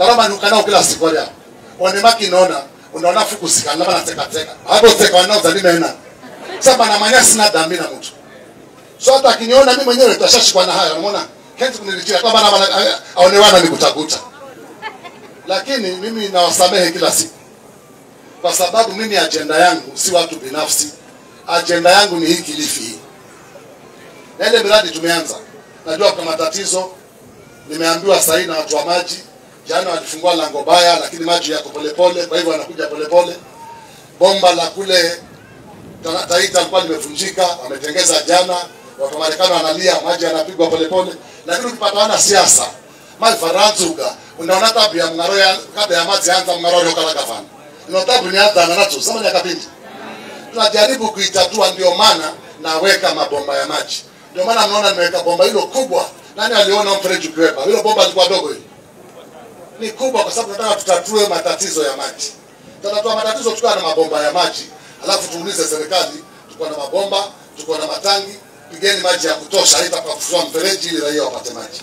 Kama ni ukanao kila siku ya. Wanemaki naona unaona fukusika na bana teka. Hapo teka wanao zalime ina. Sasa na manyasi na dhambi na mtu. So hata akiniona mimi mwenyewe tutashashikwa na haya. Unaona? Kenzi kunilitia kwa bana aonewana nikutakuta. Lakini mimi nawasamehe kila siku. Kwa sababu mimi agenda yangu si watu binafsi. Agenda yangu ni hii Kilifi hii. Na ile miradi tumeanza. Najua kuna matatizo. Nimeambiwa sahi na watu wa maji. Jana walifungua lango baya lakini maji yako polepole, kwa hivyo wanakuja polepole. Bomba la kule Taita alikuwa limevunjika, wametengeza jana. Watu wa Marekani wanalia maji yanapigwa polepole. Lakini ukipata wana siasa, mai faranzuga, unaona tabu ya mngaro ya kada ya maji anza mngaro yo kala kafana. Ino tabu ni hata na nacho sama ya kapindi. Tunajaribu kuitatua, ndio maana naweka mabomba ya maji. Ndio maana mnaona nimeweka bomba hilo kubwa. Nani aliona mfereji ukiweka? Hilo bomba lilikuwa dogo hili. Ni kubwa kwa sababu tunataka tutatue matatizo ya maji. Tutatua matatizo tukiwa na mabomba ya maji. Alafu tuulize serikali, tuko na mabomba, tuko na matangi, pigeni maji ya kutosha, haitapakufua mfereji ili raia wapate maji.